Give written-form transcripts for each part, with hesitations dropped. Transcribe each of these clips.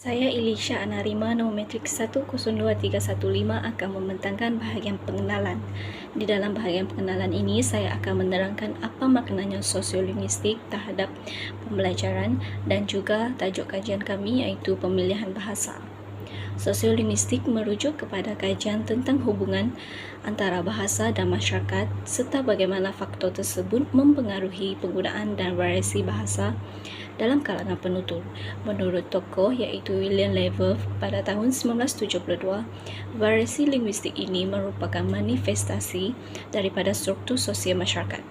Saya Elisha Anarima, nombor metrik 102315 akan membentangkan bahagian pengenalan. Di dalam bahagian pengenalan ini, saya akan menerangkan apa maknanya sosiolinguistik terhadap pembelajaran dan juga tajuk kajian kami iaitu pemilihan bahasa. Sosiolinguistik merujuk kepada kajian tentang hubungan antara bahasa dan masyarakat serta bagaimana faktor tersebut mempengaruhi penggunaan dan variasi bahasa dalam kalangan penutur. Menurut tokoh iaitu William Lever pada tahun 1972, variasi linguistik ini merupakan manifestasi daripada struktur sosial masyarakat.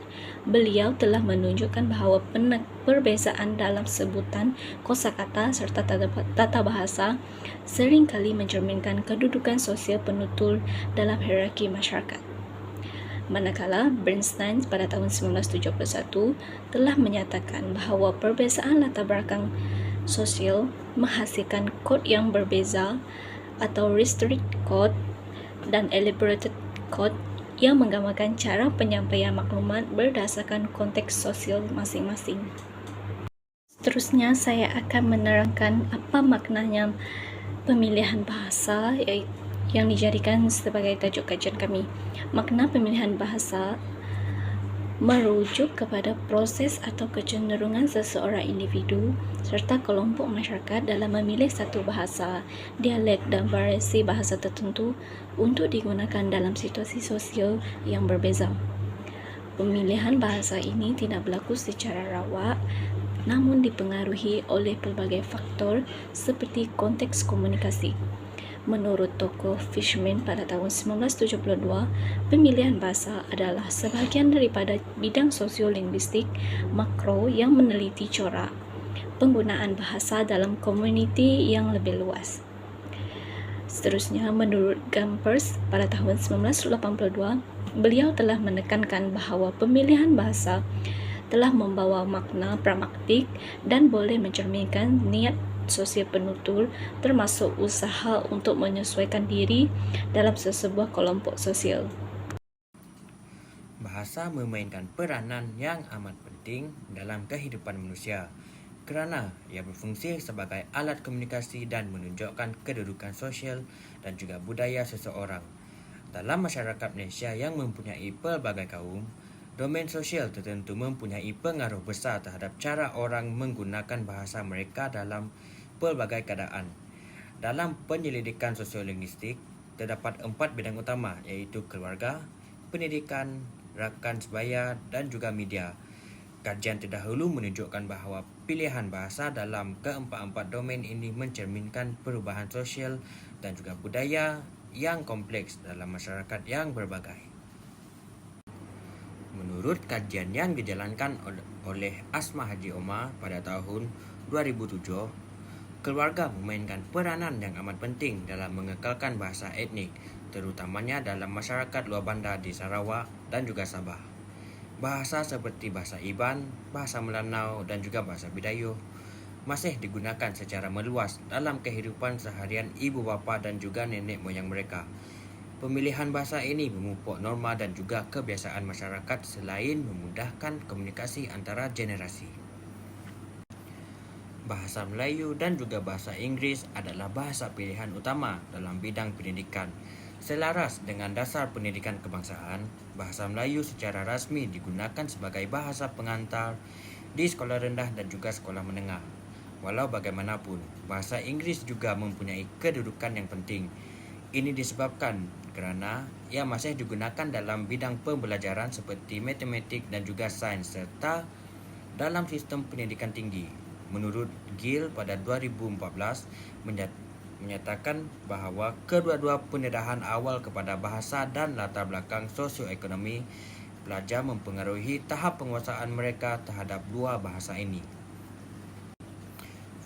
Beliau telah menunjukkan bahawa perbezaan dalam sebutan, kosakata serta tata bahasa seringkali mencerminkan kedudukan sosial penutur dalam hierarki masyarakat. Manakala Bernstein pada tahun 1971 telah menyatakan bahawa perbezaan latar belakang sosial menghasilkan kod yang berbeza atau restricted code dan elaborated code yang menggambarkan cara penyampaian maklumat berdasarkan konteks sosial masing-masing. Seterusnya, saya akan menerangkan apa maknanya pemilihan bahasa yang dijadikan sebagai tajuk kajian kami. Makna pemilihan bahasa merujuk kepada proses atau kecenderungan seseorang individu serta kelompok masyarakat dalam memilih satu bahasa, dialek dan variasi bahasa tertentu untuk digunakan dalam situasi sosial yang berbeza. Pemilihan bahasa ini tidak berlaku secara rawak, namun dipengaruhi oleh pelbagai faktor seperti konteks komunikasi. Menurut tokoh Fishman pada tahun 1972, pemilihan bahasa adalah sebahagian daripada bidang sosiolinguistik makro yang meneliti corak penggunaan bahasa dalam komuniti yang lebih luas. Seterusnya, menurut Gompers pada tahun 1982, beliau telah menekankan bahawa pemilihan bahasa telah membawa makna pragmatik dan boleh mencerminkan niat sosial penutur termasuk usaha untuk menyesuaikan diri dalam sesebuah kelompok sosial. Bahasa memainkan peranan yang amat penting dalam kehidupan manusia kerana ia berfungsi sebagai alat komunikasi dan menunjukkan kedudukan sosial dan juga budaya seseorang. Dalam masyarakat Malaysia yang mempunyai pelbagai kaum, domain sosial tertentu mempunyai pengaruh besar terhadap cara orang menggunakan bahasa mereka dalam pelbagai keadaan. Dalam penyelidikan sosiolinguistik, terdapat 4 bidang utama iaitu keluarga, pendidikan, rakan sebaya dan juga media. Kajian terdahulu menunjukkan bahawa pilihan bahasa dalam keempat-empat domain ini mencerminkan perubahan sosial dan juga budaya yang kompleks dalam masyarakat yang berbagai. Menurut kajian yang dijalankan oleh Asma Haji Omar pada tahun 2007, keluarga memainkan peranan yang amat penting dalam mengekalkan bahasa etnik, terutamanya dalam masyarakat luar bandar di Sarawak dan juga Sabah. Bahasa seperti bahasa Iban, bahasa Melanau dan juga bahasa Bidayuh masih digunakan secara meluas dalam kehidupan seharian ibu bapa dan juga nenek moyang mereka. Pemilihan bahasa ini memupuk norma dan juga kebiasaan masyarakat selain memudahkan komunikasi antara generasi. Bahasa Melayu dan juga bahasa Inggeris adalah bahasa pilihan utama dalam bidang pendidikan. Selaras dengan dasar pendidikan kebangsaan, bahasa Melayu secara rasmi digunakan sebagai bahasa pengantar di sekolah rendah dan juga sekolah menengah. Walau bagaimanapun, bahasa Inggeris juga mempunyai kedudukan yang penting. Ini disebabkan kerana ia masih digunakan dalam bidang pembelajaran seperti matematik dan juga sains serta dalam sistem pendidikan tinggi. Menurut Gill pada 2014 menyatakan bahawa kedua-dua pendedahan awal kepada bahasa dan latar belakang sosioekonomi pelajar mempengaruhi tahap penguasaan mereka terhadap dua bahasa ini.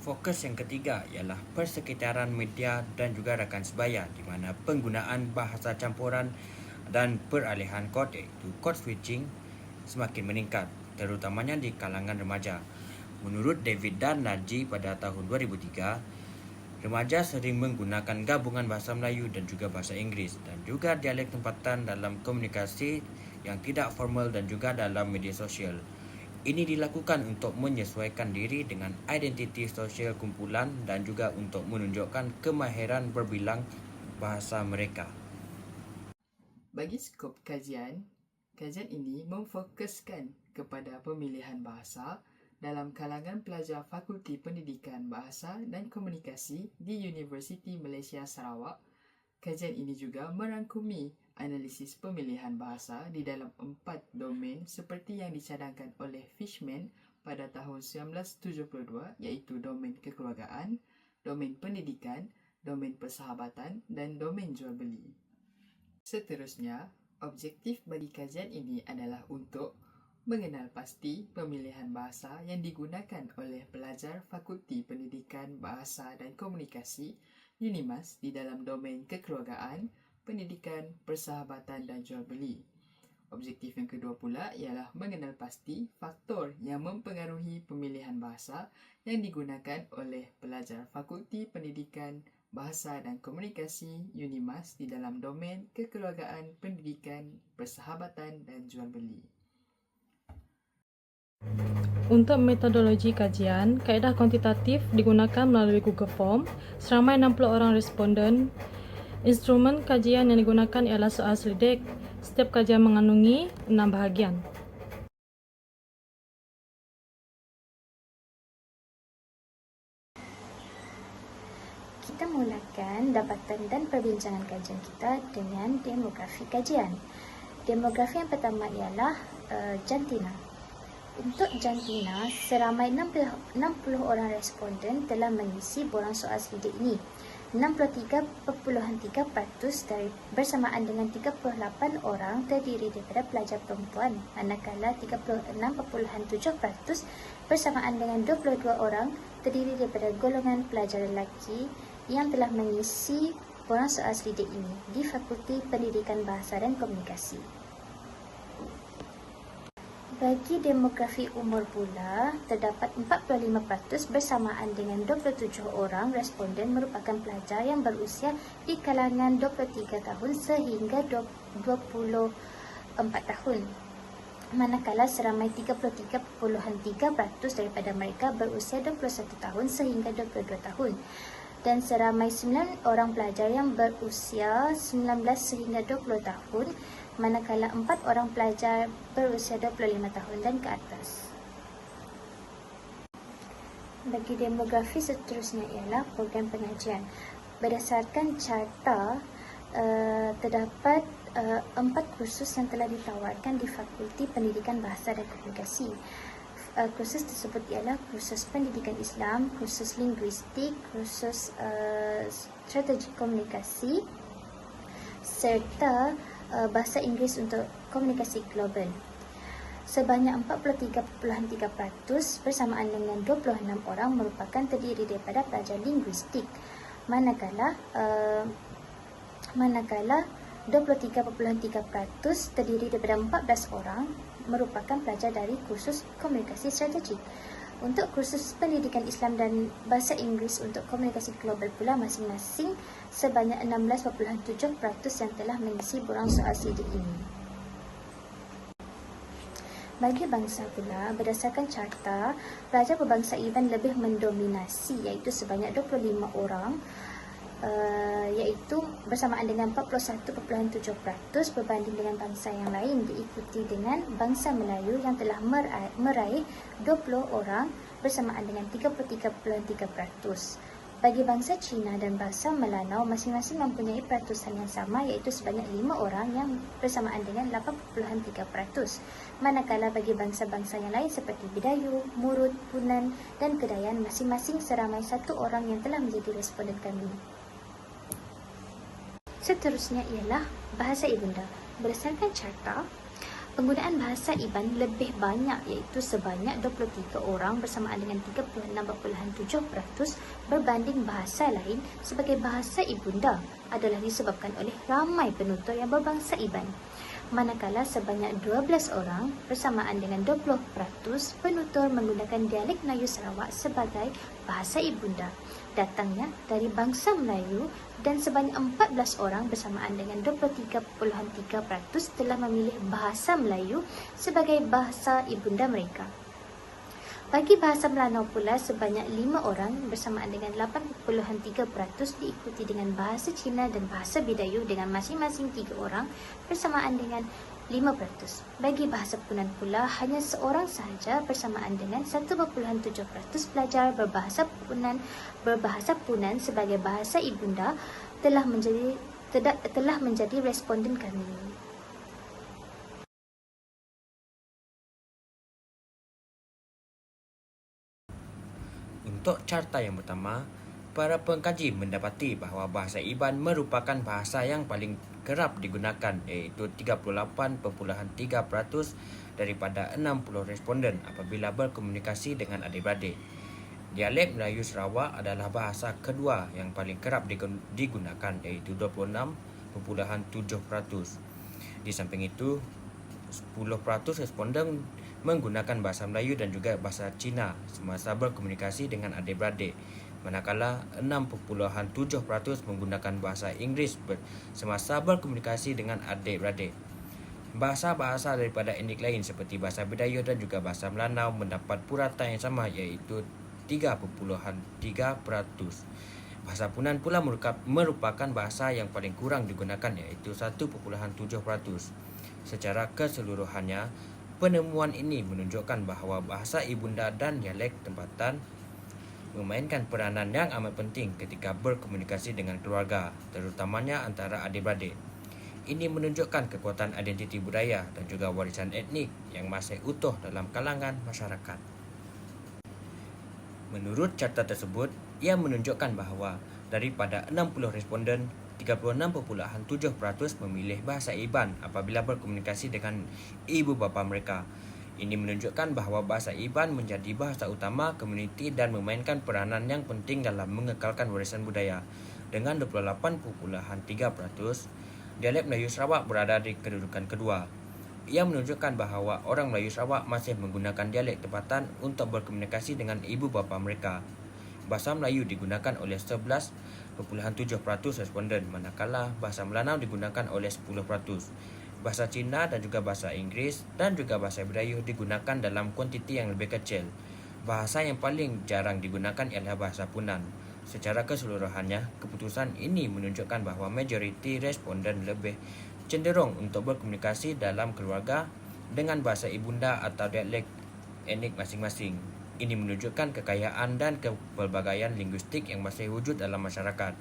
Fokus yang ketiga ialah persekitaran media dan juga rakan sebaya di mana penggunaan bahasa campuran dan peralihan kod iaitu code switching semakin meningkat, terutamanya di kalangan remaja. Menurut David dan Najee pada tahun 2003, remaja sering menggunakan gabungan bahasa Melayu dan juga bahasa Inggeris dan juga dialek tempatan dalam komunikasi yang tidak formal dan juga dalam media sosial. Ini dilakukan untuk menyesuaikan diri dengan identiti sosial kumpulan dan juga untuk menunjukkan kemahiran berbilang bahasa mereka. Bagi skop kajian ini memfokuskan kepada pemilihan bahasa dalam kalangan pelajar Fakulti Pendidikan Bahasa dan Komunikasi di Universiti Malaysia Sarawak. Kajian ini juga merangkumi analisis pemilihan bahasa di dalam 4 domain seperti yang dicadangkan oleh Fishman pada tahun 1972, iaitu domain kekeluargaan, domain pendidikan, domain persahabatan dan domain jual beli. Seterusnya, objektif bagi kajian ini adalah untuk mengenal pasti pemilihan bahasa yang digunakan oleh pelajar Fakulti Pendidikan Bahasa dan Komunikasi UNIMAS di dalam domain kekeluargaan, pendidikan, persahabatan dan jual beli. Objektif yang kedua pula ialah mengenal pasti faktor yang mempengaruhi pemilihan bahasa yang digunakan oleh pelajar Fakulti Pendidikan Bahasa dan Komunikasi UNIMAS di dalam domain kekeluargaan, pendidikan, persahabatan dan jual beli. Untuk metodologi kajian, kaedah kuantitatif digunakan melalui Google Form. Seramai 60 orang responden. Instrumen kajian yang digunakan ialah soal selidik. Setiap kajian mengandungi 6 bahagian. Kita mulakan dapatan dan perbincangan kajian kita dengan demografi kajian. Demografi yang pertama ialah jantina. Untuk jantina, seramai 60 orang responden telah mengisi borang soal selidik ini. 63.3% dari bersamaan dengan 38 orang terdiri daripada pelajar perempuan, manakala 36.7% bersamaan dengan 22 orang terdiri daripada golongan pelajar lelaki yang telah mengisi borang soal selidik ini di Fakulti Pendidikan Bahasa dan Komunikasi. Bagi demografi umur pula, terdapat 45% bersamaan dengan 27 orang responden merupakan pelajar yang berusia di kalangan 23 tahun sehingga 24 tahun. Manakala seramai 33.3% daripada mereka berusia 21 tahun sehingga 22 tahun. Dan seramai 9 orang pelajar yang berusia 19 sehingga 20 tahun, manakala 4 orang pelajar berusia 25 tahun dan ke atas. Bagi demografi seterusnya ialah program pengajian. Berdasarkan carta, terdapat 4 kursus yang telah ditawarkan di Fakulti Pendidikan Bahasa dan Komunikasi. Kursus tersebut ialah kursus pendidikan Islam, kursus linguistik, kursus strategi komunikasi serta bahasa Inggeris untuk komunikasi global. Sebanyak 43.3% bersamaan dengan 26 orang merupakan terdiri daripada pelajar linguistik, manakala 23.3% terdiri daripada 14 orang merupakan pelajar dari kursus komunikasi strategik. Untuk kursus pendidikan Islam dan bahasa Inggeris untuk komunikasi global pula masing-masing sebanyak 16.7% yang telah mengisi borang soal selidik ini. Bagi bangsa pula, berdasarkan carta, pelajar berbangsa Iban lebih mendominasi iaitu sebanyak 25 orang, iaitu bersamaan dengan 41.7% berbanding dengan bangsa yang lain, diikuti dengan bangsa Melayu yang telah meraih 20 orang bersamaan dengan 33.3%. Bagi bangsa Cina dan bangsa Melanau masing-masing mempunyai peratusan yang sama iaitu sebanyak 5 orang yang bersamaan dengan 8.3%. Manakala bagi bangsa-bangsa yang lain seperti Bidayu, Murut, Punan dan Kedayan masing-masing seramai 1 orang yang telah menjadi responden kami. Seterusnya ialah bahasa ibunda. Berdasarkan carta, penggunaan bahasa Iban lebih banyak iaitu sebanyak 23 orang bersamaan dengan 36.7% berbanding bahasa lain sebagai bahasa ibunda adalah disebabkan oleh ramai penutur yang berbangsa Iban. Manakala sebanyak 12 orang bersamaan dengan 20% penutur menggunakan dialek Melayu Sarawak sebagai bahasa ibunda, datangnya dari bangsa Melayu, dan sebanyak 14 orang bersamaan dengan 23.3% telah memilih bahasa Melayu sebagai bahasa ibunda mereka. Bagi bahasa Melanau pula sebanyak 5 orang bersamaan dengan 8.3% diikuti dengan bahasa Cina dan bahasa Bidayuh dengan masing-masing 3 orang bersamaan dengan 5%. Bagi bahasa Punan pula hanya seorang sahaja bersamaan dengan 1.7% pelajar berbahasa Punan sebagai bahasa ibunda telah menjadi responden kami. Untuk carta yang pertama, para pengkaji mendapati bahawa bahasa Iban merupakan bahasa yang paling kerap digunakan, iaitu 38.3% daripada 60 responden apabila berkomunikasi dengan adik-beradik. Dialek Melayu Sarawak adalah bahasa kedua yang paling kerap digunakan, iaitu 26.7%. Di samping itu, 10% responden menggunakan bahasa Melayu dan juga bahasa Cina semasa berkomunikasi dengan adik-beradik, manakala 6.7% menggunakan bahasa Inggeris semasa berkomunikasi dengan adik-beradik. Bahasa-bahasa daripada etnik lain seperti bahasa Bidayuh dan juga bahasa Melanau mendapat purata yang sama, iaitu 3.3%. Bahasa Punan pula merupakan bahasa yang paling kurang digunakan, iaitu 1.7%. Secara keseluruhannya, penemuan ini menunjukkan bahawa bahasa ibunda dan dialek tempatan memainkan peranan yang amat penting ketika berkomunikasi dengan keluarga, terutamanya antara adik-beradik. Ini menunjukkan kekuatan identiti budaya dan juga warisan etnik yang masih utuh dalam kalangan masyarakat. Menurut carta tersebut, ia menunjukkan bahawa daripada 60 responden, 36.7% memilih bahasa Iban apabila berkomunikasi dengan ibu bapa mereka. Ini menunjukkan bahawa bahasa Iban menjadi bahasa utama komuniti dan memainkan peranan yang penting dalam mengekalkan warisan budaya. Dengan 28.3%, dialek Melayu Sarawak berada di kedudukan kedua. Ia menunjukkan bahawa orang Melayu Sarawak masih menggunakan dialek tempatan untuk berkomunikasi dengan ibu bapa mereka. Bahasa Melayu digunakan oleh 11.7% responden, manakala bahasa Melanau digunakan oleh 10%. Bahasa Cina dan juga bahasa Inggeris dan juga bahasa Bidayuh digunakan dalam kuantiti yang lebih kecil. Bahasa yang paling jarang digunakan ialah bahasa Punan. Secara keseluruhannya, keputusan ini menunjukkan bahawa majoriti responden lebih cenderung untuk berkomunikasi dalam keluarga dengan bahasa ibunda atau dialek etnik masing-masing. Ini menunjukkan kekayaan dan kepelbagaian linguistik yang masih wujud dalam masyarakat.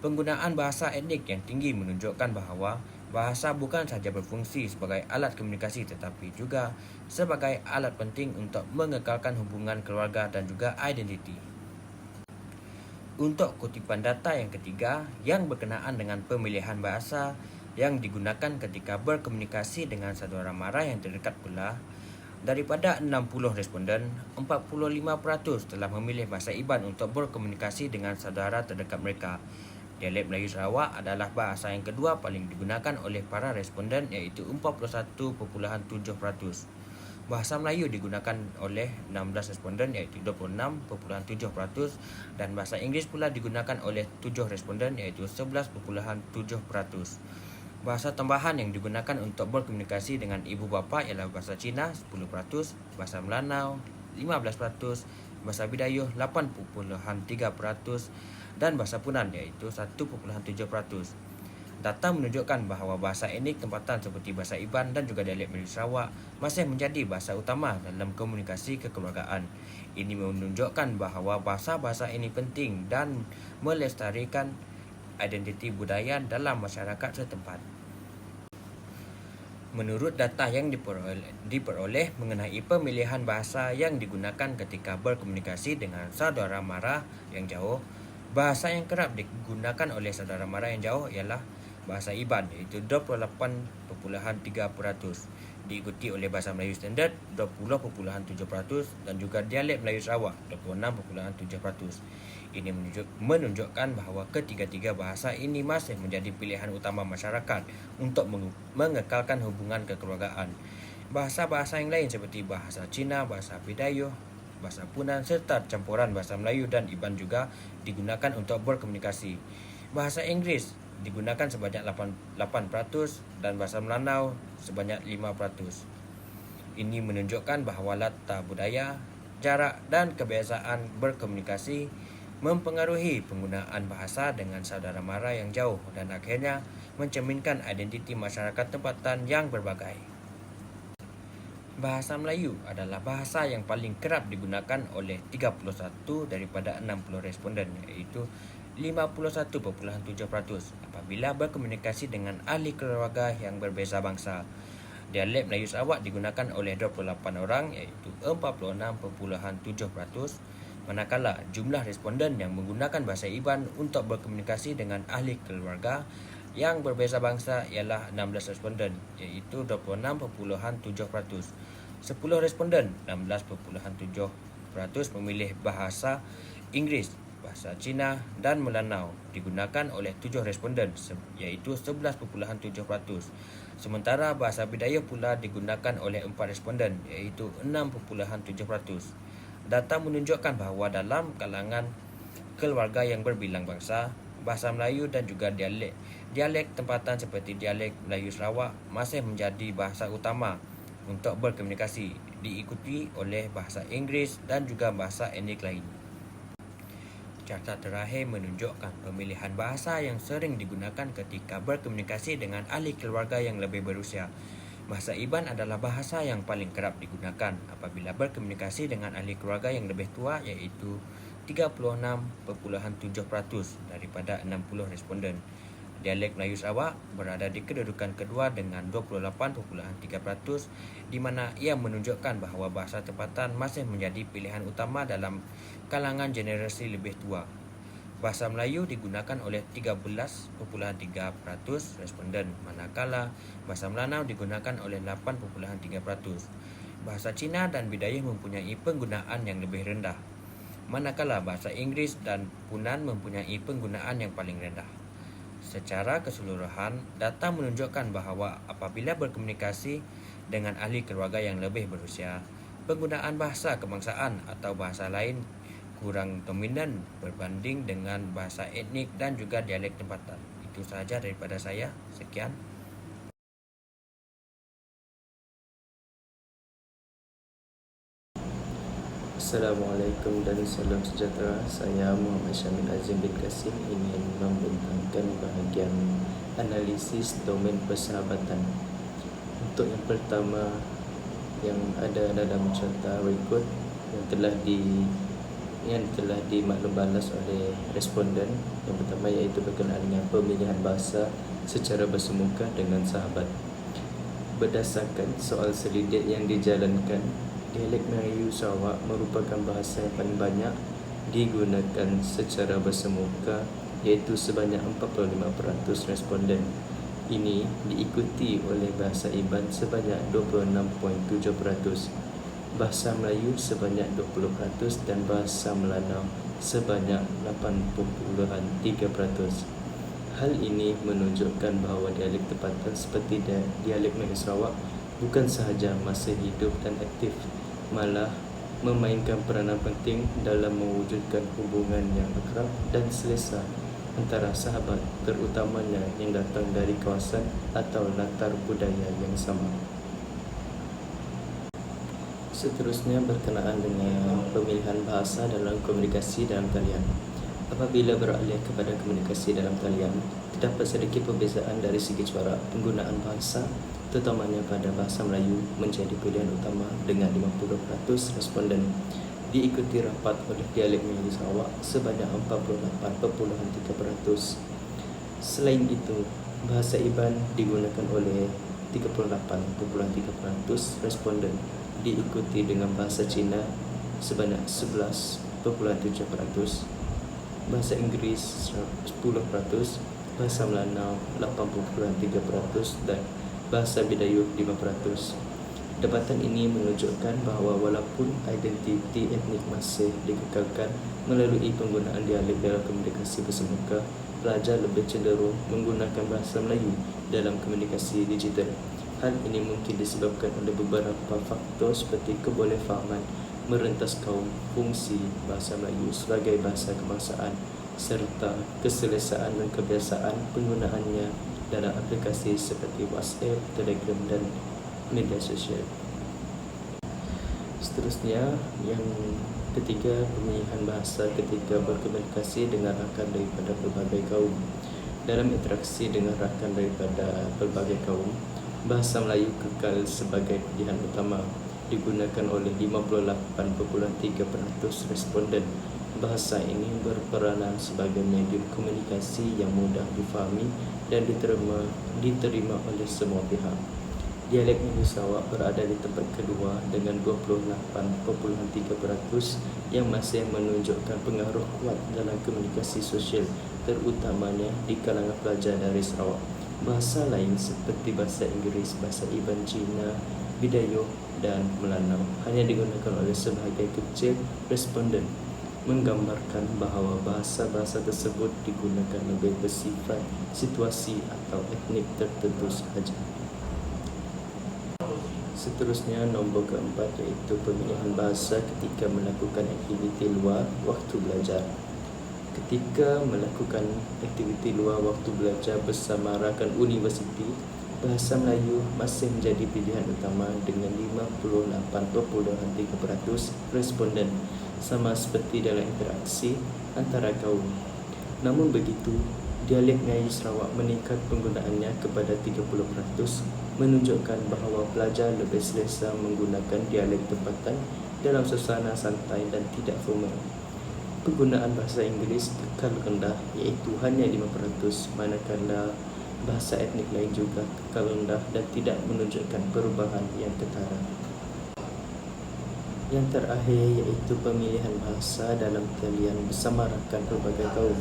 Penggunaan bahasa etnik yang tinggi menunjukkan bahawa bahasa bukan sahaja berfungsi sebagai alat komunikasi tetapi juga sebagai alat penting untuk mengekalkan hubungan keluarga dan juga identiti. Untuk kutipan data yang ketiga yang berkenaan dengan pemilihan bahasa yang digunakan ketika berkomunikasi dengan saudara mara yang terdekat pula, daripada 60 responden, 45% telah memilih bahasa Iban untuk berkomunikasi dengan saudara terdekat mereka. Dialek Melayu Sarawak adalah bahasa yang kedua paling digunakan oleh para responden, iaitu 41.7%. Bahasa Melayu digunakan oleh 16 responden, iaitu 26.7%, dan bahasa Inggeris pula digunakan oleh 7 responden, iaitu 11.7%. Bahasa tambahan yang digunakan untuk berkomunikasi dengan ibu bapa ialah bahasa Cina 10%, bahasa Melanau 15%, bahasa Bidayuh 8.3%, dan bahasa Punan iaitu 1.7%. Data menunjukkan bahawa bahasa etnik tempatan seperti bahasa Iban dan juga dialek Melayu Sarawak masih menjadi bahasa utama dalam komunikasi kekeluargaan. Ini menunjukkan bahawa bahasa-bahasa ini penting dan melestarikan identiti budaya dalam masyarakat setempat. Menurut data yang diperoleh mengenai pemilihan bahasa yang digunakan ketika berkomunikasi dengan saudara mara yang jauh, bahasa yang kerap digunakan oleh saudara mara yang jauh ialah bahasa Iban, iaitu 28.3%, diikuti oleh bahasa Melayu Standard 20.7% dan juga dialek Melayu Sarawak 26.7%. Ini menunjukkan bahawa ketiga-tiga bahasa ini masih menjadi pilihan utama masyarakat untuk mengekalkan hubungan kekeluargaan. Bahasa-bahasa yang lain seperti bahasa Cina, bahasa Bidayuh, bahasa Punan serta campuran bahasa Melayu dan Iban juga digunakan untuk berkomunikasi. Bahasa Inggeris digunakan sebanyak 8% dan bahasa Melanau sebanyak 5%. Ini menunjukkan bahawa latar budaya jarak dan kebiasaan berkomunikasi mempengaruhi penggunaan bahasa dengan saudara mara yang jauh dan akhirnya mencerminkan identiti masyarakat tempatan yang berbagai. Bahasa Melayu adalah bahasa yang paling kerap digunakan oleh 31 daripada 60 responden, iaitu 51.7% apabila berkomunikasi dengan ahli keluarga yang berbeza bangsa. Dialek Melayu Sarawak digunakan oleh 28 orang, iaitu 46.7%, manakala jumlah responden yang menggunakan bahasa Iban untuk berkomunikasi dengan ahli keluarga yang berbeza bangsa ialah 16 responden, iaitu 26.7%. 10 responden, 16.7%, memilih bahasa Inggeris, bahasa Cina dan Melanau digunakan oleh 7 responden, iaitu 11.7%. Sementara bahasa Bidayuh pula digunakan oleh 4 responden, iaitu 6.7%. Data menunjukkan bahawa dalam kalangan keluarga yang berbilang bangsa, bahasa Melayu dan juga dialek tempatan seperti dialek Melayu Sarawak masih menjadi bahasa utama untuk berkomunikasi, diikuti oleh bahasa Inggeris dan juga bahasa etnik lain. Carta terakhir menunjukkan pemilihan bahasa yang sering digunakan ketika berkomunikasi dengan ahli keluarga yang lebih berusia. Bahasa Iban adalah bahasa yang paling kerap digunakan apabila berkomunikasi dengan ahli keluarga yang lebih tua, iaitu 36.7% daripada 60 responden. Dialek Melayu Sarawak berada di kedudukan kedua dengan 28.3%, di mana ia menunjukkan bahawa bahasa tempatan masih menjadi pilihan utama dalam kalangan generasi lebih tua. Bahasa Melayu digunakan oleh 13.3% responden, manakala bahasa Melanau digunakan oleh 8.3%. Bahasa Cina dan Bidayuh mempunyai penggunaan yang lebih rendah, manakala bahasa Inggeris dan Punan mempunyai penggunaan yang paling rendah. Secara keseluruhan, data menunjukkan bahawa apabila berkomunikasi dengan ahli keluarga yang lebih berusia, penggunaan bahasa kebangsaan atau bahasa lain kurang dominan berbanding dengan bahasa etnik dan juga dialek tempatan. Itu sahaja daripada saya. Sekian. Assalamualaikum dan salam sejahtera. Saya Muhammad Syamil Azim bin Kasim ingin membentangkan bahagian analisis domain persahabatan. Untuk yang pertama yang ada dalam carta rekod yang telah dimaklum balas oleh responden, yang pertama iaitu berkenaan dengan pemilihan bahasa secara bersemuka dengan sahabat. Berdasarkan soal selidik yang dijalankan, dialek Melayu Sarawak merupakan bahasa yang paling banyak digunakan secara bersemuka, iaitu sebanyak 45% responden. Ini diikuti oleh bahasa Iban sebanyak 26.7%, bahasa Melayu sebanyak 20% dan bahasa Melanau sebanyak 8.3%. Hal ini menunjukkan bahawa dialek tempatan seperti dialek Melayu Sarawak bukan sahaja masih hidup dan aktif, malah memainkan peranan penting dalam mewujudkan hubungan yang akrab dan selesa antara sahabat, terutamanya yang datang dari kawasan atau latar budaya yang sama. Seterusnya berkenaan dengan pemilihan bahasa dalam komunikasi dalam talian. Apabila beralih kepada komunikasi dalam talian, terdapat sedikit perbezaan dari segi corak. Penggunaan bahasa, terutamanya pada bahasa Melayu, menjadi pilihan utama dengan 50% responden, diikuti rapat oleh dialek Melayu Sarawak sebanyak 48.3%. Selain itu, bahasa Iban digunakan oleh 38.3% responden, diikuti dengan bahasa Cina sebanyak 11.7%, bahasa Inggeris 10%, bahasa Melanau 80.3% dan bahasa Bidayuh 5%. Dapatan ini menunjukkan bahawa walaupun identiti etnik masih dikekalkan melalui penggunaan dialek dalam komunikasi bersemuka, pelajar lebih cenderung menggunakan bahasa Melayu dalam komunikasi digital. Hal ini mungkin disebabkan oleh beberapa faktor seperti kebolehfahaman merentas kaum, fungsi bahasa Melayu sebagai bahasa kebangsaan, serta keselesaan dan kebiasaan penggunaannya dalam aplikasi seperti WhatsApp, Telegram dan media sosial. Seterusnya, yang ketiga, pemilihan bahasa ketika berkomunikasi dengan rakan daripada pelbagai kaum. Dalam interaksi dengan rakan daripada pelbagai kaum, bahasa Melayu kekal sebagai pilihan utama, digunakan oleh 58.3% responden. Bahasa ini berperanan sebagai medium komunikasi yang mudah difahami dan diterima oleh semua pihak. Dialek Melayu Sarawak berada di tempat kedua dengan 28.3% yang masih menunjukkan pengaruh kuat dalam komunikasi sosial, terutamanya di kalangan pelajar dari Sarawak. Bahasa lain seperti bahasa Inggeris, bahasa Iban Cina, Bidayuh dan Melanau hanya digunakan oleh sebahagian kecil responden, menggambarkan bahawa bahasa-bahasa tersebut digunakan lebih bersifat situasi atau etnik tertentu sahaja. Seterusnya, nombor keempat iaitu pemilihan bahasa ketika melakukan aktiviti luar waktu belajar. Ketika melakukan aktiviti luar waktu belajar bersama rakan universiti, bahasa Melayu masih menjadi pilihan utama dengan 58.3% responden, sama seperti dalam interaksi antara kaum. Namun begitu, dialek Melayu Sarawak meningkat penggunaannya kepada 30%, menunjukkan bahawa pelajar lebih selesa menggunakan dialek tempatan dalam suasana santai dan tidak formal. Penggunaan bahasa Inggeris kekal rendah iaitu hanya 5%, manakala bahasa etnik lain juga kekal rendah dan tidak menunjukkan perubahan yang ketara. Yang terakhir iaitu pemilihan bahasa dalam talian bersama rakan pelbagai kaum.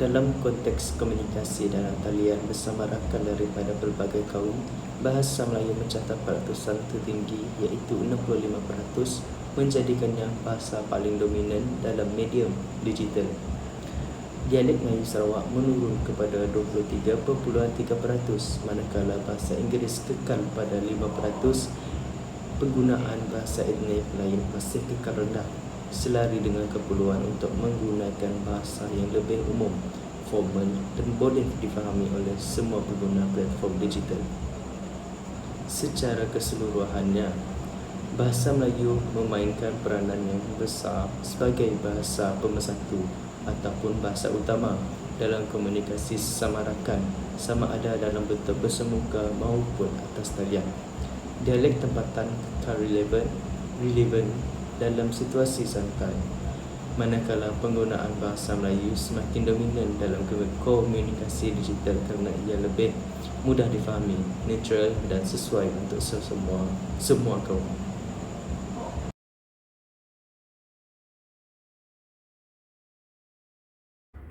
Dalam konteks komunikasi dalam talian bersama rakan daripada pelbagai kaum, bahasa Melayu mencatat peratusan tertinggi iaitu 65%, menjadikannya bahasa paling dominan dalam medium digital. Dialek Melayu Sarawak menurun kepada 23.3%, manakala bahasa Inggeris kekal pada 5%. Penggunaan bahasa etnik lain masih kekal rendah, selari dengan keperluan untuk menggunakan bahasa yang lebih umum, formal dan boleh difahami oleh semua pengguna platform digital. Secara keseluruhannya, bahasa Melayu memainkan peranan yang besar sebagai bahasa pemersatu ataupun bahasa utama dalam komunikasi sesama rakan, sama ada dalam bentuk bersemuka maupun atas talian. Dialek tempatan kekal relevan dalam situasi santai, manakala penggunaan bahasa Melayu semakin dominan dalam komunikasi digital kerana ia lebih mudah difahami, natural dan sesuai untuk semua kaum.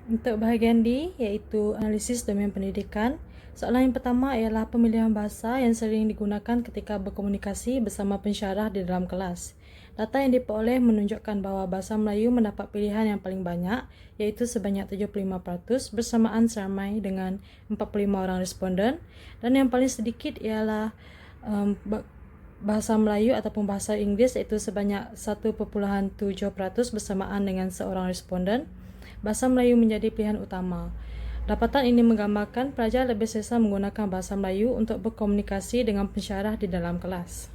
Untuk bahagian D, iaitu analisis domain pendidikan. Soalan yang pertama ialah pemilihan bahasa yang sering digunakan ketika berkomunikasi bersama pensyarah di dalam kelas. Data yang diperoleh menunjukkan bahawa bahasa Melayu mendapat pilihan yang paling banyak, iaitu sebanyak 75% bersamaan seramai dengan 45 orang responden, dan yang paling sedikit ialah bahasa Melayu ataupun bahasa Inggeris, iaitu sebanyak 1.7% bersamaan dengan seorang responden. Bahasa Melayu menjadi pilihan utama. Dapatan ini menggambarkan pelajar lebih selesa menggunakan bahasa Melayu untuk berkomunikasi dengan pensyarah di dalam kelas.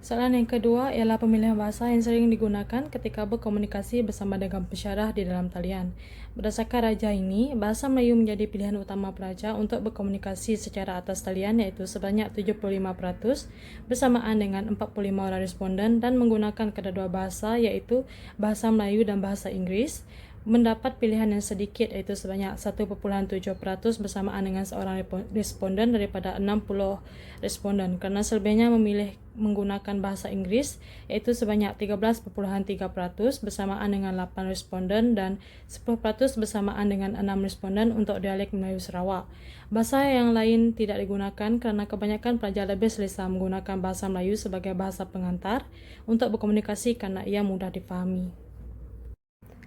Soalan yang kedua ialah pemilihan bahasa yang sering digunakan ketika berkomunikasi bersama dengan pensyarah di dalam talian. Berdasarkan raja ini, bahasa Melayu menjadi pilihan utama pelajar untuk berkomunikasi secara atas talian, iaitu sebanyak 75% bersamaan dengan 45 orang responden, dan menggunakan kedua bahasa iaitu bahasa Melayu dan bahasa Inggeris. Mendapat pilihan yang sedikit iaitu sebanyak 1.7% bersamaan dengan seorang responden daripada 60 responden, kerana selebihnya memilih menggunakan bahasa Inggeris iaitu sebanyak 13.3% bersamaan dengan 8 responden dan 10% bersamaan dengan 6 responden untuk dialek Melayu Sarawak. Bahasa yang lain tidak digunakan kerana kebanyakan pelajar lebih selesa menggunakan bahasa Melayu sebagai bahasa pengantar untuk berkomunikasi kerana ia mudah difahami.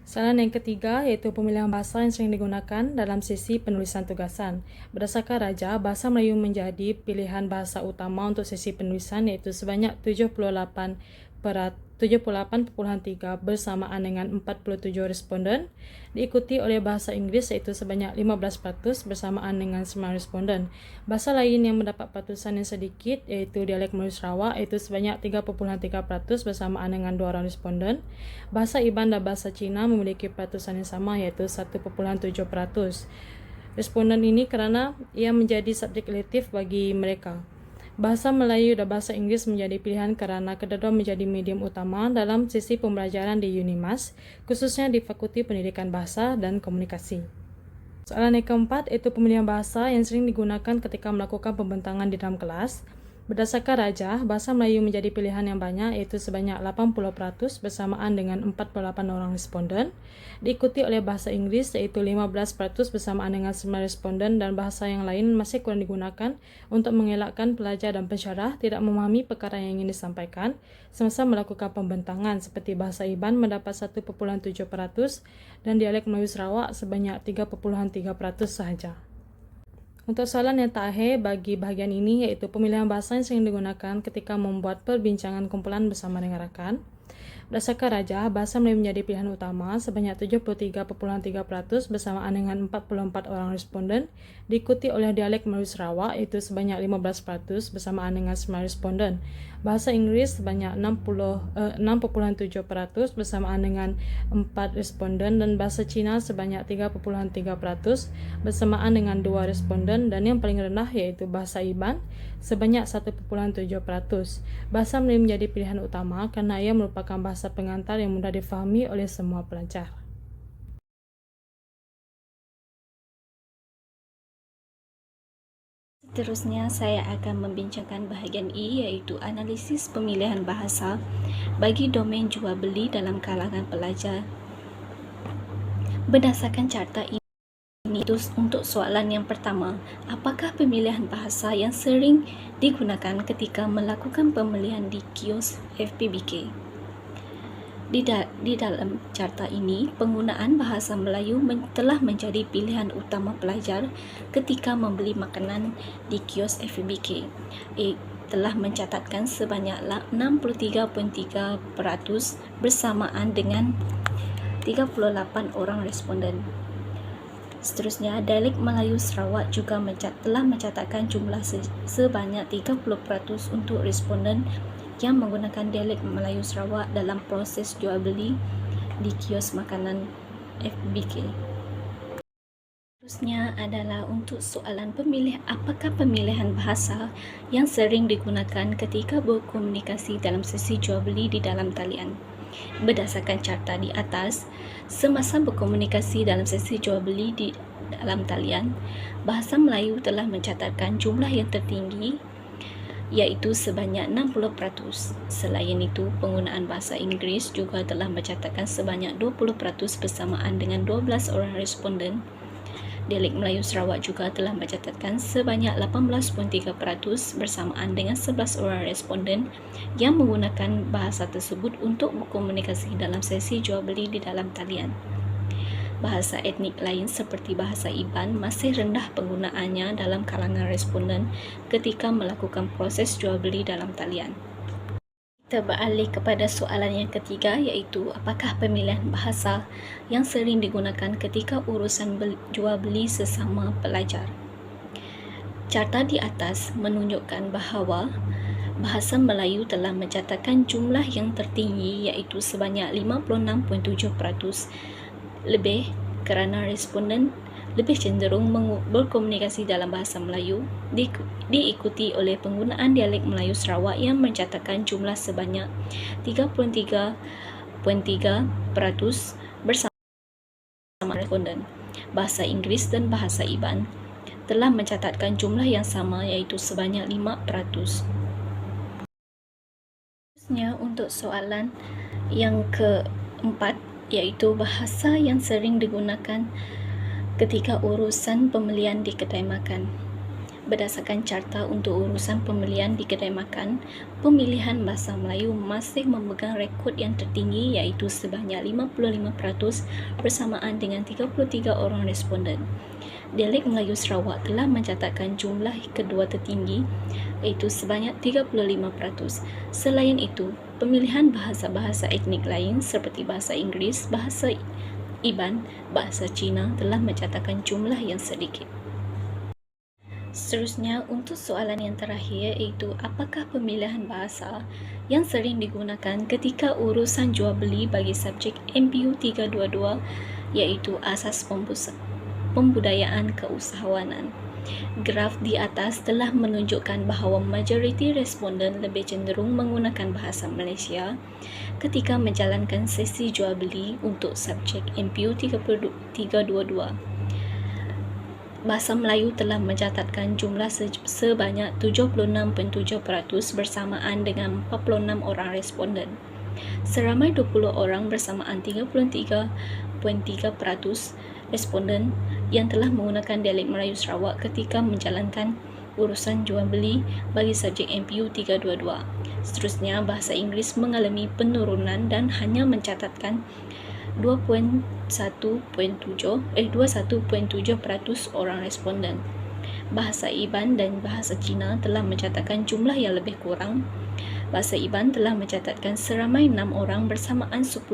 Soalan yang ketiga iaitu pemilihan bahasa yang sering digunakan dalam sesi penulisan tugasan. Berdasarkan raja, bahasa Melayu menjadi pilihan bahasa utama untuk sesi penulisan iaitu sebanyak 78% 78,3 bersamaan dengan 47 responden, diikuti oleh bahasa Inggeris iaitu sebanyak 15% bersamaan dengan 9 responden. Bahasa lain yang mendapat patusan yang sedikit iaitu dialek Melayu Sarawak iaitu sebanyak 3,3% bersamaan dengan 2 orang responden. Bahasa Iban dan bahasa Cina memiliki patusan yang sama iaitu 1,7%. Responden ini kerana ia menjadi subjek elektif bagi mereka. Bahasa Melayu dan bahasa Inggeris menjadi pilihan kerana kedua-dua menjadi medium utama dalam sesi pembelajaran di UNIMAS, khususnya di Fakulti Pendidikan Bahasa dan Komunikasi. Soalan yang keempat iaitu pemilihan bahasa yang sering digunakan ketika melakukan pembentangan di dalam kelas. Berdasarkan rajah, bahasa Melayu menjadi pilihan yang banyak iaitu sebanyak 80% bersamaan dengan 48 orang responden, diikuti oleh bahasa Inggeris iaitu 15% bersamaan dengan 9 responden dan bahasa yang lain masih kurang digunakan untuk mengelakkan pelajar dan pensyarah tidak memahami perkara yang ingin disampaikan semasa melakukan pembentangan seperti bahasa Iban mendapat 1,7% dan dialek Melayu Sarawak sebanyak 3,3% sahaja. Untuk soalan yang terakhir bagi bahagian ini iaitu pemilihan bahasa yang sering digunakan ketika membuat perbincangan kumpulan bersama dengan rakan. Berdasarkan rajah, bahasa Melayu menjadi pilihan utama sebanyak 73,3% bersamaan dengan 44 orang responden, diikuti oleh dialek Melayu Sarawak iaitu sebanyak 15% bersamaan dengan 9 responden. Bahasa Inggeris sebanyak 6,7% bersamaan dengan 4 responden dan bahasa Cina sebanyak 3,3% bersamaan dengan 2 responden dan yang paling rendah iaitu bahasa Iban sebanyak 1,7%. Bahasa Melayu menjadi pilihan utama kerana ia merupakan bahasa pengantar yang mudah difahami oleh semua pelajar. Seterusnya, saya akan membincangkan bahagian E iaitu analisis pemilihan bahasa bagi domain jual beli dalam kalangan pelajar. Berdasarkan carta ini, untuk soalan yang pertama, apakah pemilihan bahasa yang sering digunakan ketika melakukan pemilihan di kios FPBK? Di dalam carta ini, penggunaan bahasa Melayu telah menjadi pilihan utama pelajar ketika membeli makanan di kios FPBK. Telah mencatatkan sebanyak 63.3% bersamaan dengan 38 orang responden. Seterusnya, dialek Melayu Sarawak juga telah mencatatkan jumlah sebanyak 30% untuk responden yang menggunakan dialek Melayu Sarawak dalam proses jual beli di kios makanan FBK. Seterusnya adalah untuk soalan apakah pemilihan bahasa yang sering digunakan ketika berkomunikasi dalam sesi jual beli di dalam talian. Berdasarkan carta di atas, semasa berkomunikasi dalam sesi jual beli di dalam talian, bahasa Melayu telah mencatatkan jumlah yang tertinggi iaitu sebanyak 60%. Selain itu, penggunaan bahasa Inggeris juga telah mencatatkan sebanyak 20% bersamaan dengan 12 orang responden. Dialek Melayu Sarawak juga telah mencatatkan sebanyak 18.3% bersamaan dengan 11 orang responden yang menggunakan bahasa tersebut untuk berkomunikasi dalam sesi jual beli di dalam talian. Bahasa etnik lain seperti bahasa Iban masih rendah penggunaannya dalam kalangan responden ketika melakukan proses jual beli dalam talian. Kita beralih kepada soalan yang ketiga iaitu apakah pemilihan bahasa yang sering digunakan ketika urusan jual beli sesama pelajar. Carta di atas menunjukkan bahawa bahasa Melayu telah mencatatkan jumlah yang tertinggi iaitu sebanyak 56.7% lebih kerana responden lebih cenderung berkomunikasi dalam bahasa Melayu, diikuti oleh penggunaan dialek Melayu Sarawak yang mencatatkan jumlah sebanyak 33.3% bersama responden. Bahasa Inggeris dan bahasa Iban telah mencatatkan jumlah yang sama iaitu sebanyak 5%. Seterusnya untuk soalan yang keempat iaitu bahasa yang sering digunakan ketika urusan pembelian di kedai makan. Berdasarkan carta untuk urusan pembelian di kedai makan, pemilihan bahasa Melayu masih memegang rekod yang tertinggi iaitu sebanyak 55% bersamaan dengan 33 orang responden. Dialek Melayu Sarawak telah mencatatkan jumlah kedua tertinggi iaitu sebanyak 35%. Selain itu, pemilihan bahasa-bahasa etnik lain seperti bahasa Inggeris, bahasa Iban, bahasa Cina telah mencatatkan jumlah yang sedikit. Seterusnya, untuk soalan yang terakhir iaitu apakah pemilihan bahasa yang sering digunakan ketika urusan jual beli bagi subjek MPU 322 iaitu asas pembudayaan keusahawanan. Graf di atas telah menunjukkan bahawa majoriti responden lebih cenderung menggunakan bahasa Malaysia ketika menjalankan sesi jual beli untuk subjek MPU 322. Bahasa Melayu telah mencatatkan jumlah sebanyak 76.7% bersamaan dengan 46 orang responden. Seramai 20 orang bersamaan 33.3% responden yang telah menggunakan dialek Melayu Sarawak ketika menjalankan urusan jual beli bagi subjek MPU 322. Seterusnya, bahasa Inggeris mengalami penurunan dan hanya mencatatkan 21.7% orang responden. Bahasa Iban dan bahasa Cina telah mencatatkan jumlah yang lebih kurang. Bahasa Iban telah mencatatkan seramai 6 orang bersamaan 10%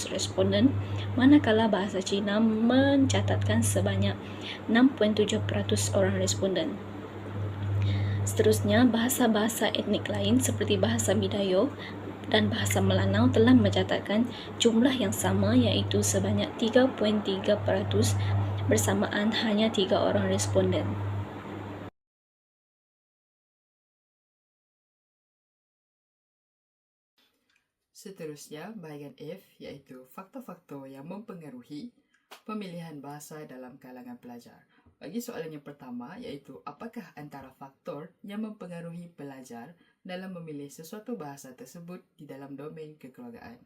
responden, manakala bahasa Cina mencatatkan sebanyak 6.7% orang responden. Seterusnya, bahasa-bahasa etnik lain seperti bahasa Bidayuh dan bahasa Melanau telah mencatatkan jumlah yang sama iaitu sebanyak 3.3% bersamaan hanya 3 orang responden. Seterusnya, bahagian F iaitu faktor-faktor yang mempengaruhi pemilihan bahasa dalam kalangan pelajar. Bagi soalan yang pertama iaitu apakah antara faktor yang mempengaruhi pelajar dalam memilih sesuatu bahasa tersebut di dalam domain kekeluargaan.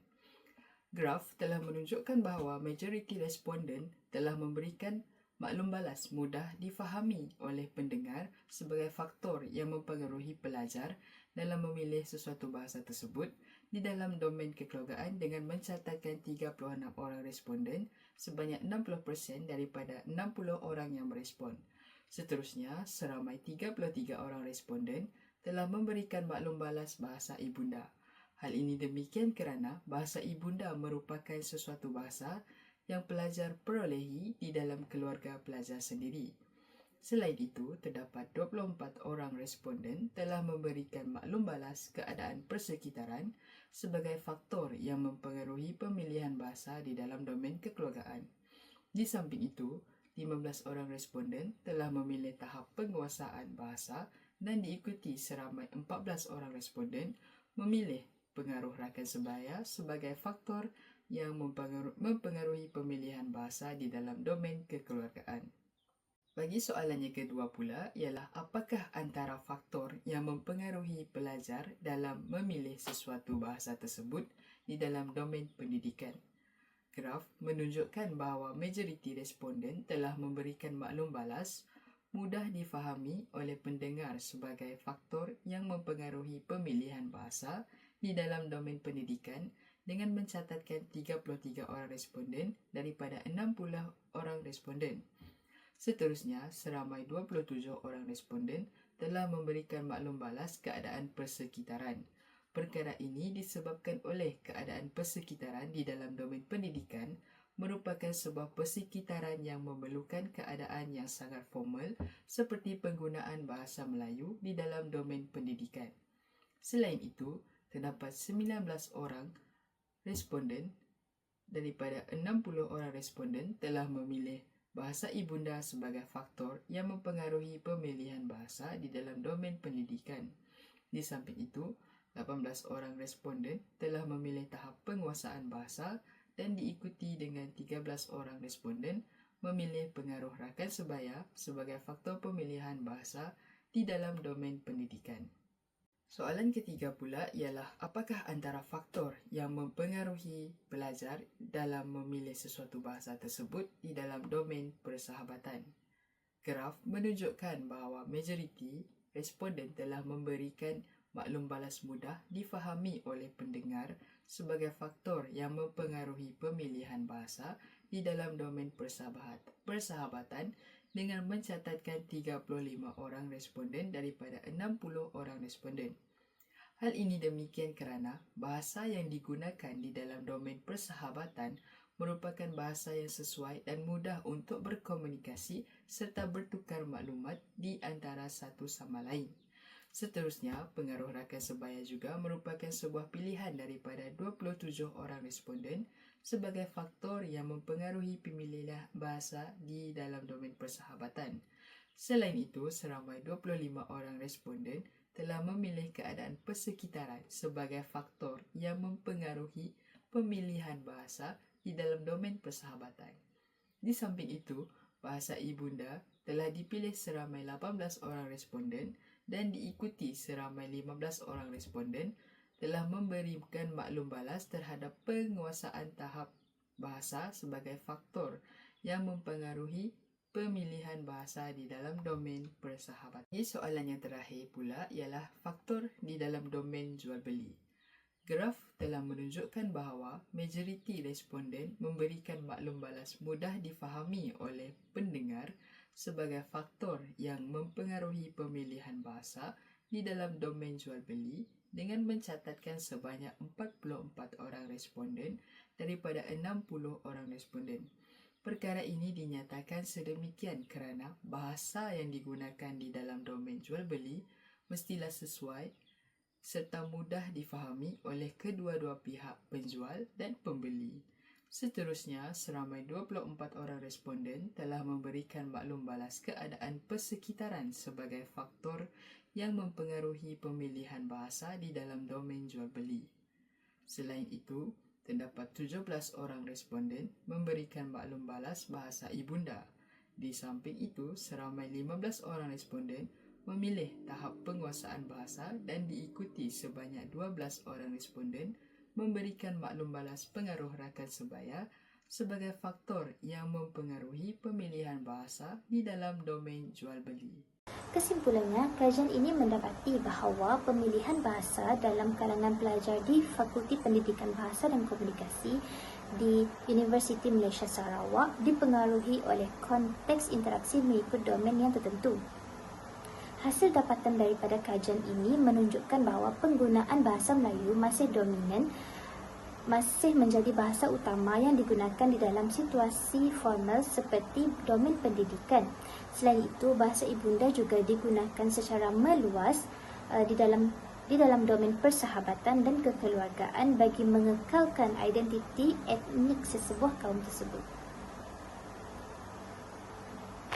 Graf telah menunjukkan bahawa majoriti responden telah memberikan maklum balas mudah difahami oleh pendengar sebagai faktor yang mempengaruhi pelajar dalam memilih sesuatu bahasa tersebut di dalam domain kekeluargaan dengan mencatatkan 36 orang responden sebanyak 60% daripada 60 orang yang merespon. Seterusnya, seramai 33 orang responden telah memberikan maklum balas bahasa ibunda. Hal ini demikian kerana bahasa ibunda merupakan sesuatu bahasa yang pelajar perolehi di dalam keluarga pelajar sendiri. Selain itu, terdapat 24 orang responden telah memberikan maklum balas keadaan persekitaran sebagai faktor yang mempengaruhi pemilihan bahasa di dalam domain kekeluargaan. Di samping itu, 15 orang responden telah memilih tahap penguasaan bahasa dan diikuti seramai 14 orang responden memilih pengaruh rakan sebaya sebagai faktor yang mempengaruhi pemilihan bahasa di dalam domain kekeluargaan. Bagi soalan yang kedua pula ialah apakah antara faktor yang mempengaruhi pelajar dalam memilih sesuatu bahasa tersebut di dalam domain pendidikan. Graf menunjukkan bahawa majoriti responden telah memberikan maklum balas mudah difahami oleh pendengar sebagai faktor yang mempengaruhi pemilihan bahasa di dalam domain pendidikan dengan mencatatkan 33 orang responden daripada 60 orang responden. Seterusnya, seramai 27 orang responden telah memberikan maklum balas keadaan persekitaran. Perkara ini disebabkan oleh keadaan persekitaran di dalam domain pendidikan merupakan sebuah persekitaran yang memerlukan keadaan yang sangat formal seperti penggunaan bahasa Melayu di dalam domain pendidikan. Selain itu, terdapat 19 orang responden daripada 60 orang responden telah memilih bahasa ibunda sebagai faktor yang mempengaruhi pemilihan bahasa di dalam domain pendidikan. Di samping itu, 18 orang responden telah memilih tahap penguasaan bahasa dan diikuti dengan 13 orang responden memilih pengaruh rakan sebaya sebagai faktor pemilihan bahasa di dalam domain pendidikan. Soalan ketiga pula ialah apakah antara faktor yang mempengaruhi pelajar dalam memilih sesuatu bahasa tersebut di dalam domain persahabatan. Graf menunjukkan bahawa majoriti responden telah memberikan maklum balas mudah difahami oleh pendengar sebagai faktor yang mempengaruhi pemilihan bahasa di dalam domain persahabatan dengan mencatatkan 35 orang responden daripada 60 orang responden. Hal ini demikian kerana bahasa yang digunakan di dalam domain persahabatan merupakan bahasa yang sesuai dan mudah untuk berkomunikasi serta bertukar maklumat di antara satu sama lain. Seterusnya, pengaruh rakan sebaya juga merupakan sebuah pilihan daripada 27 orang responden sebagai faktor yang mempengaruhi pemilihan bahasa di dalam domain persahabatan. Selain itu, seramai 25 orang responden telah memilih keadaan persekitaran sebagai faktor yang mempengaruhi pemilihan bahasa di dalam domain persahabatan. Di samping itu, bahasa ibunda telah dipilih seramai 18 orang responden dan diikuti seramai 15 orang responden telah memberikan maklum balas terhadap penguasaan tahap bahasa sebagai faktor yang mempengaruhi pemilihan bahasa di dalam domain persahabatan. Soalan yang terakhir pula ialah faktor di dalam domain jual beli. Graf telah menunjukkan bahawa majoriti responden memberikan maklum balas mudah difahami oleh pendengar sebagai faktor yang mempengaruhi pemilihan bahasa di dalam domain jual beli dengan mencatatkan sebanyak 44 orang responden daripada 60 orang responden. Perkara ini dinyatakan sedemikian kerana bahasa yang digunakan di dalam domain jual beli mestilah sesuai serta mudah difahami oleh kedua-dua pihak penjual dan pembeli. Seterusnya, seramai 24 orang responden telah memberikan maklum balas keadaan persekitaran sebagai faktor yang mempengaruhi pemilihan bahasa di dalam domain jual beli. Selain itu, terdapat 17 orang responden memberikan maklum balas bahasa ibunda. Di samping itu, seramai 15 orang responden memilih tahap penguasaan bahasa dan diikuti sebanyak 12 orang responden memberikan maklum balas pengaruh rakan sebaya sebagai faktor yang mempengaruhi pemilihan bahasa di dalam domain jual beli. Kesimpulannya, kajian ini mendapati bahawa pemilihan bahasa dalam kalangan pelajar di Fakulti Pendidikan Bahasa dan Komunikasi di Universiti Malaysia Sarawak dipengaruhi oleh konteks interaksi mengikut domain yang tertentu. Hasil dapatan daripada kajian ini menunjukkan bahawa penggunaan bahasa Melayu masih dominan, masih menjadi bahasa utama yang digunakan di dalam situasi formal seperti domain pendidikan. Selain itu, bahasa ibunda juga digunakan secara meluas di dalam domain persahabatan dan kekeluargaan bagi mengekalkan identiti etnik sesebuah kaum tersebut.